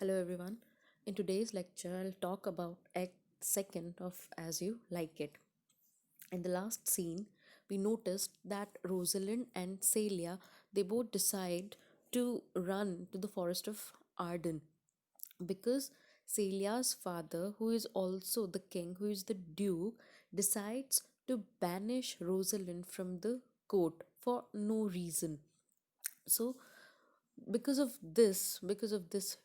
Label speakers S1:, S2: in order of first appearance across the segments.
S1: Hello everyone. In today's lecture, I'll talk about Act Second of As You Like It. In the last scene, we noticed that Rosalind and Celia they both decide to run to the forest of Arden because Celia's father, who is also the king, who is the duke, decides to banish Rosalind from the court for no reason. So because of this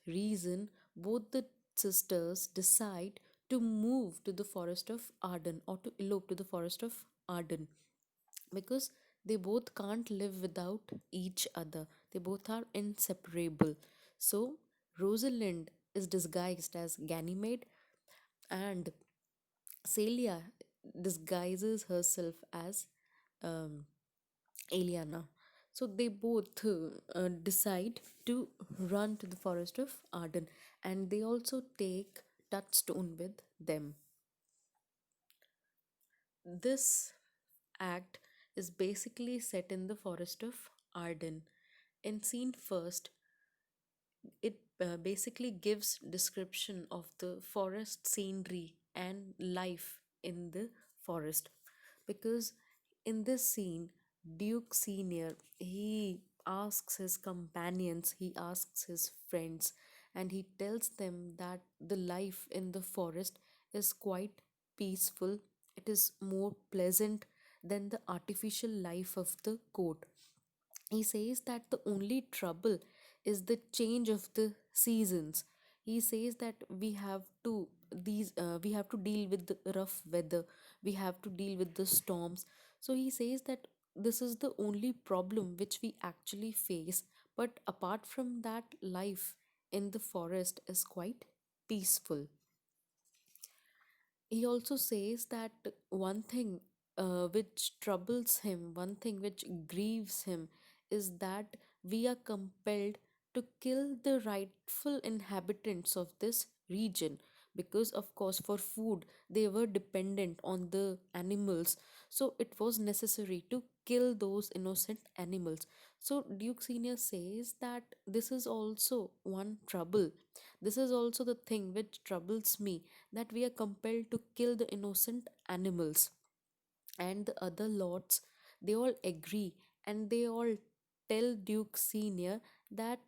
S1: reason, both the sisters decide to move to the forest of Arden, or to elope to the forest of Arden, because they both can't live without each other. They both are inseparable. So Rosalind is disguised as Ganymede, and Celia disguises herself as um, Eliana. So they both decide to run to the forest of Arden, and they also take Touchstone with them. This act is basically set in the forest of Arden. In scene first, it basically gives description of the forest scenery and life in the forest, because in this scene Duke Senior he asks his companions, he asks his friends, and he tells them that the life in the forest is quite peaceful. It is more pleasant than the artificial life of the court. He says that the only trouble is the change of the seasons. He says that we have to deal with the rough weather, we have to deal with the storms. So he says that this is the only problem which we actually face, but apart from that, life in the forest is quite peaceful. He also says that one thing which troubles him, one thing which grieves him, is that we are compelled to kill the rightful inhabitants of this region, because of course for food they were dependent on the animals, so it was necessary to kill those innocent animals. So Duke Senior says that this is also one trouble, this is also the thing which troubles me, that we are compelled to kill the innocent animals. And the other lords, they all agree, and they all tell Duke Senior that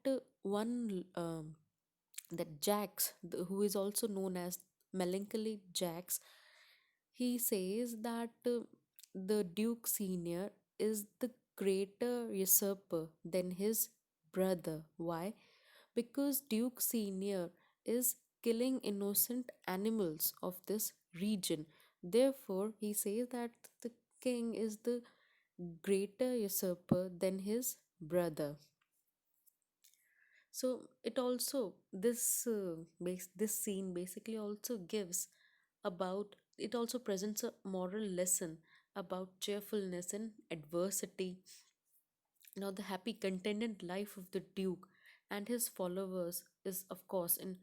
S1: one that Jax, who is also known as Melancholy Jax, he says that the Duke Senior is the greater usurper than his brother. Why? Because Duke Senior is killing innocent animals of this region. Therefore, he says that the king is the greater usurper than his brother. So it also this scene basically also gives about, it also presents a moral lesson about cheerfulness in adversity. Now, the happy, contented life of the Duke and his followers is, of course, in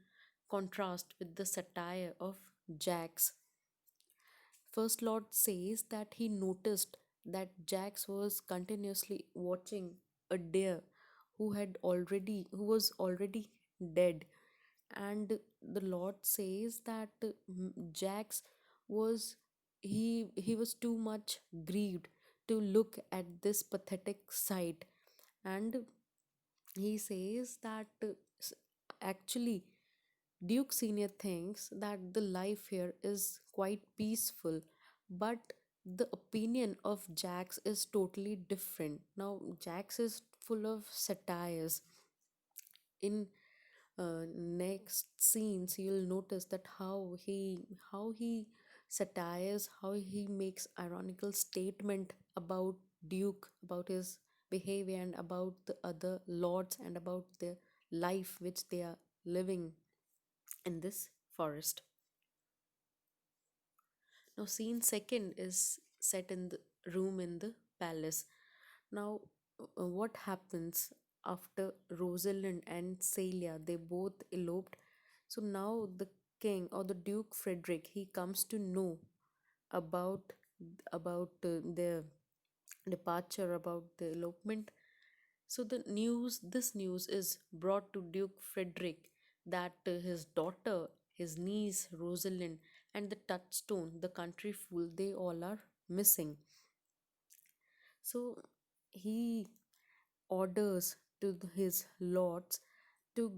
S1: contrast with the satire of Jax. First Lord says that he noticed that Jax was continuously watching a deer who was already dead, and the Lord says that Jax was he was too much grieved to look at this pathetic sight, and he says that actually Duke Senior thinks that the life here is quite peaceful, but the opinion of Jax is totally different. Now, Jax is full of satires. In next scenes, you'll notice that how he satires, how he makes ironical statement about Duke, about his behavior, and about the other lords, and about their life which they are living in this forest. Now, scene second is set in the room in the palace. Now, what happens after Rosalind and Celia they both eloped? So now the king, or the Duke Frederick, he comes to know about their departure, about the elopement. So this news is brought to Duke Frederick that his daughter, his niece Rosalind, and the touchstone, the country fool, they all are missing. So he orders to his lords to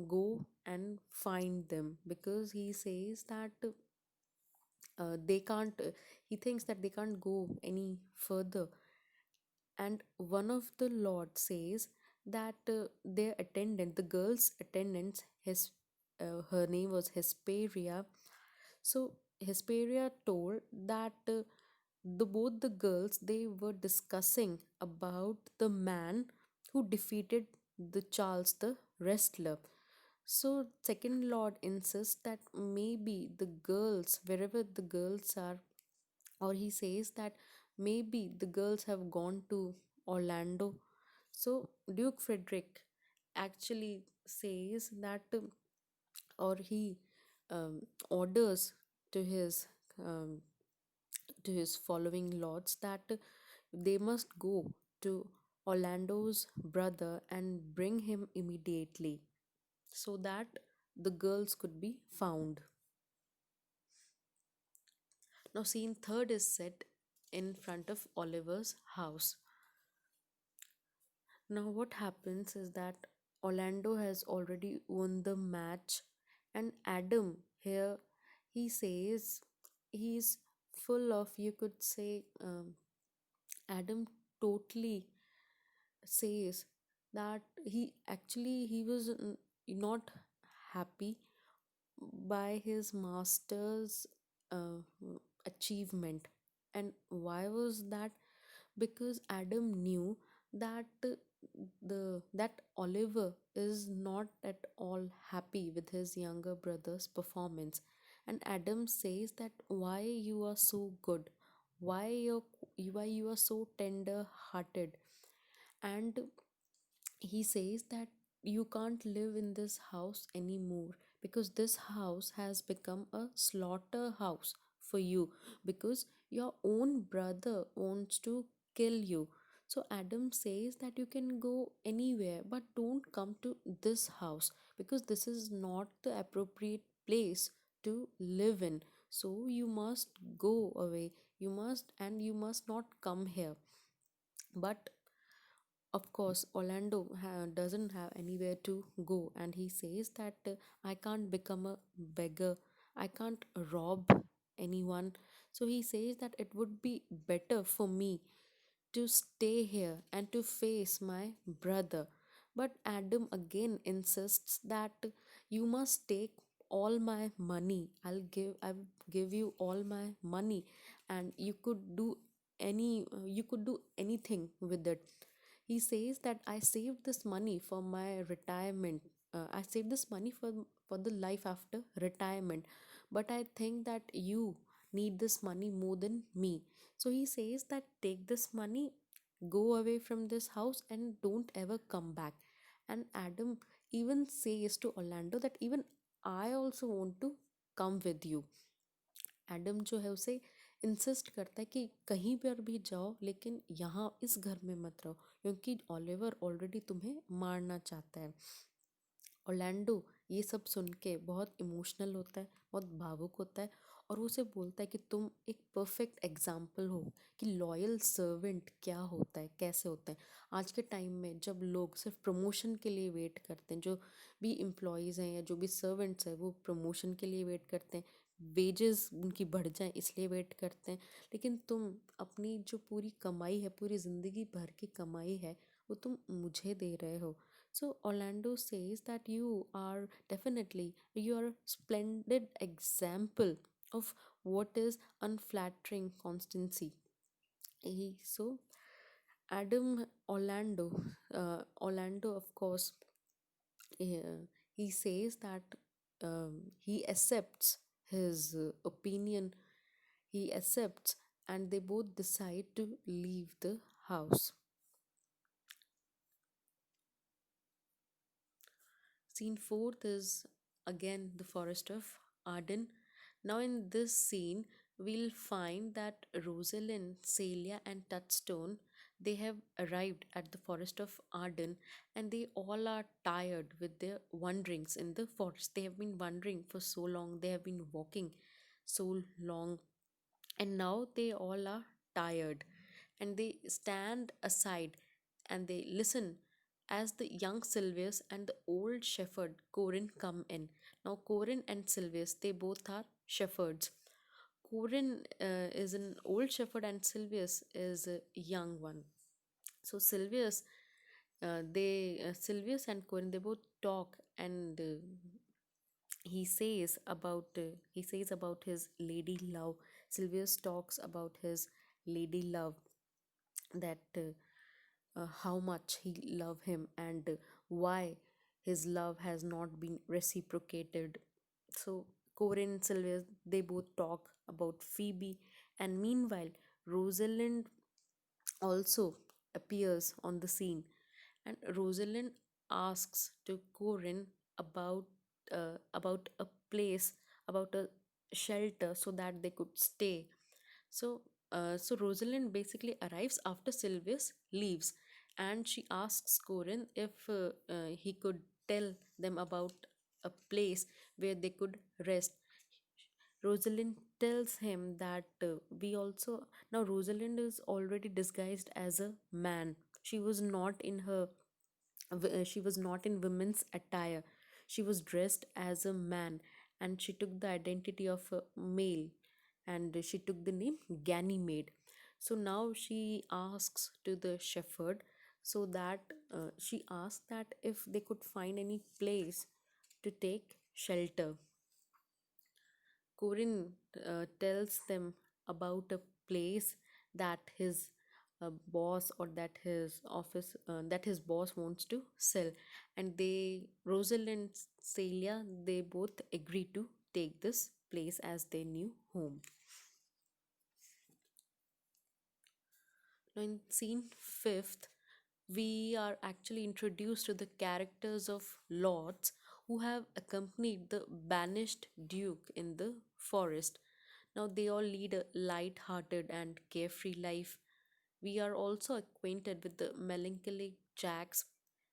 S1: go and find them, because he says that they can't, he thinks that they can't go any further. And one of the lords says that their attendant, the girl's attendant, her name was Hesperia. So Hesperia told that the both the girls, they were discussing about the man who defeated the Charles the wrestler. So second lord insists that maybe the girls, wherever the girls are, or he says that maybe the girls have gone to Orlando. So Duke Frederick actually says that, or he orders to his um, to his following lords that they must go to Orlando's brother and bring him immediately, so that the girls could be found. Now, scene third is set in front of Oliver's house. Now, what happens is that Orlando has already won the match, and Adam here, he says he's full of, you could say, Adam totally says that he was not happy by his master's uh, achievement. And why was that? Because Adam knew that that Oliver is not at all happy with his younger brother's performance. And Adam says that why you are so good, why you are so tender hearted. And he says that you can't live in this house anymore, because this house has become a slaughterhouse for you, because your own brother wants to kill you. So Adam says that you can go anywhere, but don't come to this house, because this is not the appropriate place to live in. So you must go away, you must not come here. But of course, Orlando doesn't have anywhere to go, and he says that I can't become a beggar, I can't rob anyone. So he says that it would be better for me to stay here and to face my brother. But Adam again insists that you must take all my money. I'll give you all my money, and you could do anything with it. He says that I saved this money for my retirement. I saved this money for the life after retirement. But I think that you need this money more than me. So he says that take this money, go away from this house, and don't ever come back. And Adam even says to Orlando that even I also want to come with you. Adam जो है उसे insist करता है कि कहीं पर भी जाओ, लेकिन यहाँ इस घर में मत रहो, क्योंकि ओलिवर ऑलरेडी तुम्हें मारना चाहता है। ऑर्लैंडो ये सब सुन के बहुत इमोशनल होता है, बहुत भावुक होता है, और वो उसे बोलता है कि तुम एक परफेक्ट एग्जाम्पल हो कि लॉयल सर्वेंट क्या होता है, कैसे होता है। आज के टाइम में जब लोग सिर्फ प्रमोशन के लिए वेट करते हैं, जो भी एम्प्लॉयज़ हैं या जो भी सर्वेंट्स हैं वो प्रमोशन के लिए वेट करते हैं, वेजेस उनकी बढ़ जाए इसलिए वेट करते हैं, लेकिन तुम अपनी जो पूरी कमाई है, पूरी ज़िंदगी भर की कमाई है, वो तुम मुझे दे रहे हो। So Orlando says that you are a splendid example of what is unflattering constancy. So Adam Orlando, of course, he says that he accepts his opinion, he accepts, and they both decide to leave the house. Scene fourth is again the forest of Arden. Now, in this scene, we'll find that Rosalind, Celia, and Touchstone, They have arrived at the forest of Arden, and they all are tired with their wanderings in the forest. They have been wandering for so long, they have been walking so long, and now they all are tired, and they stand aside and they listen as the young Sylvius and the old shepherd Corin come in. Now, Corin and Sylvius, they both are shepherds. Corin is an old shepherd, and Sylvius is a young one. So Sylvius and Corin, they both talk, and he says about his lady love. Sylvius talks about his lady love, that how much he love him, and why his love has not been reciprocated. So Corin and Sylvius, they both talk about Phoebe, and meanwhile Rosalind also appears on the scene, and Rosalind asks to Corin about about a place, about a shelter so that they could stay. So Rosalind basically arrives after Sylvius leaves, and she asks Corin if he could tell them about a place where they could rest. Rosalind tells him that we also now Rosalind is already disguised as a man. She was not in her she was not in women's attire. She was dressed as a man, and she took the identity of a male, and she took the name Ganymede. So now she asks to the shepherd, so that she asks that if they could find any place to take shelter. Corin tells them about a place that his boss, or that his boss wants to sell, and Rosal and Celia, they both agree to take this place as their new home. Now, in scene fifth, we are actually introduced to the characters of lords who have accompanied the banished duke in the forest. Now they all lead a light-hearted and carefree life. We are also acquainted with the melancholic Jacks,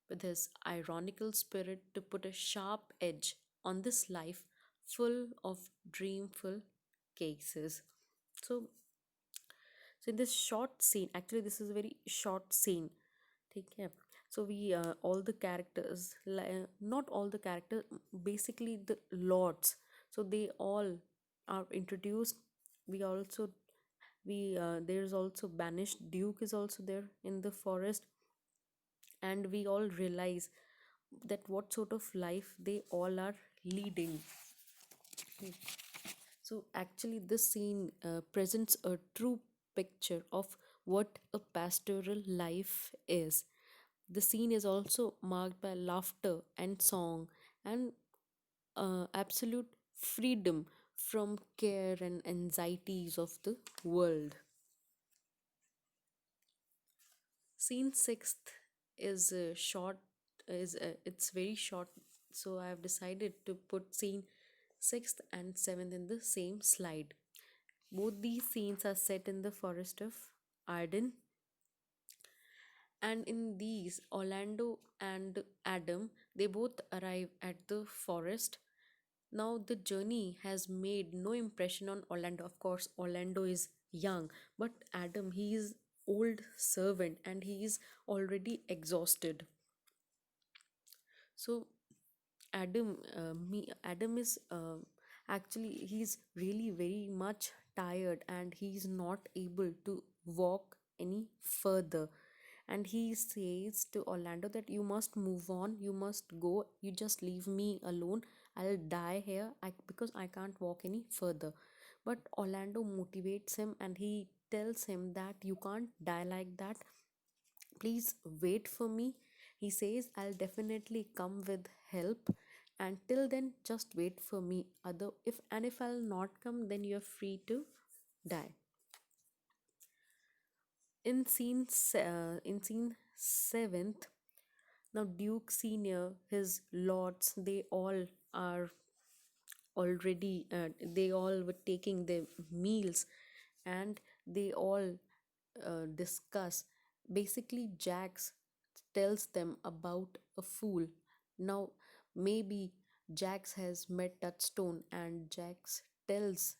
S1: with his ironical spirit to put a sharp edge on this life full of dreamful cases. So, so in this short scene, actually this is a very short scene. Take care. So we all the characters, not all the characters, basically the lords. So they all are introduced. We also we There's also banished duke is also there in the forest, and we all realize that what sort of life they all are leading. So actually this scene presents a true picture of what a pastoral life is. The scene is also marked by laughter and song, and absolute freedom from care and anxieties of the world. Scene sixth is short, is it's very short, so I have decided to put scene sixth and seventh in the same slide. Both these scenes are set in the forest of Arden, and in these, Orlando and Adam, they both arrive at the forest. Now the journey has made no impression on Orlando. Of course, Orlando is young, but Adam, he is old servant, and he is already exhausted. So Adam is actually, he's really very much tired, and he's not able to walk any further. And he says to Orlando that you must move on, you must go, you just leave me alone. I'll die here, because I can't walk any further. But Orlando motivates him, and he tells him that you can't die like that. Please wait for me. He says, I'll definitely come with help. Until then, just wait for me. If I'll not come, then you're free to die. In scene seventh, now Duke Senior, his lords, are they all were taking their meals, and they all discuss. Basically, Jax tells them about a fool. Now, maybe Jax has met Touchstone, and Jax tells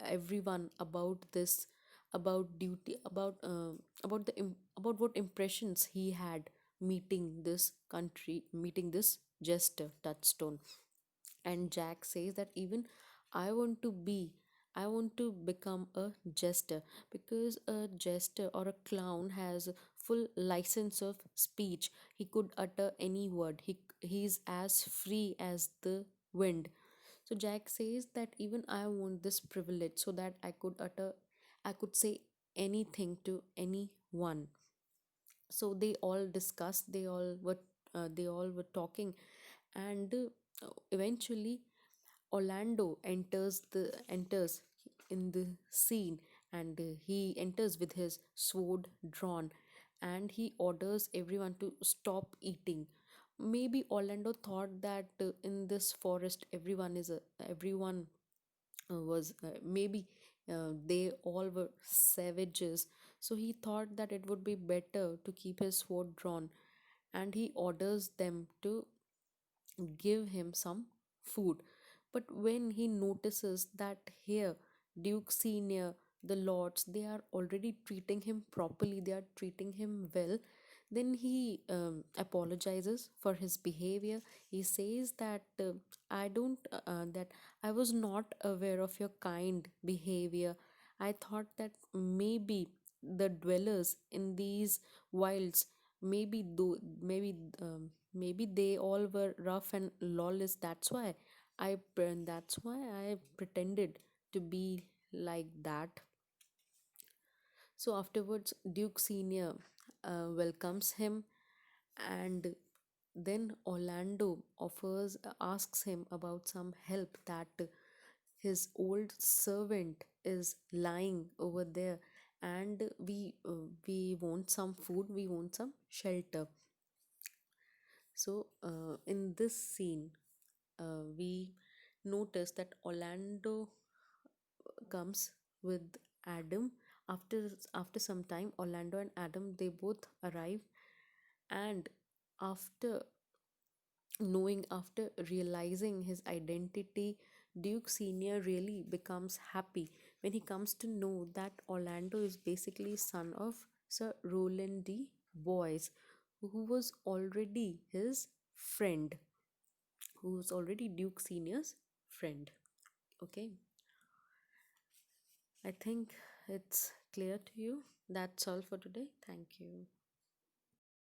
S1: everyone about this, about duty, about about what impressions he had meeting this jester Touchstone. And Jack says that even I want to be, I want to become a jester, because a jester or a clown has full license of speech. He could utter any word. He's as free as the wind. So Jack says that even I want this privilege so that I could say anything to anyone. So they all were talking, and eventually Orlando enters in the scene, and he enters with his sword drawn, and he orders everyone to stop eating. Maybe Orlando thought that in this forest everyone was maybe they all were savages, so he thought that it would be better to keep his sword drawn, and he orders them to give him some food. But when he notices that here, Duke Senior, the lords, they are already treating him properly, they are treating him well, then he apologizes for his behavior. He says that I don't, that I was not aware of your kind behavior. I thought that maybe the dwellers in these wilds, maybe they all were rough and lawless. That's why I pretended to be like that. So afterwards, Duke Senior welcomes him, and then Orlando asks him about some help, that his old servant is lying over there, and we want some food, we want some shelter. So in this scene, we notice that Orlando comes with Adam. After some time, Orlando and Adam, they both arrive, and after after realizing his identity, Duke Senior really becomes happy when he comes to know that Orlando is basically son of Sir Roland D. Boyce, who was already his friend, who was already Duke Senior's friend. Okay, I think it's clear to you. That's all for today. Thank you.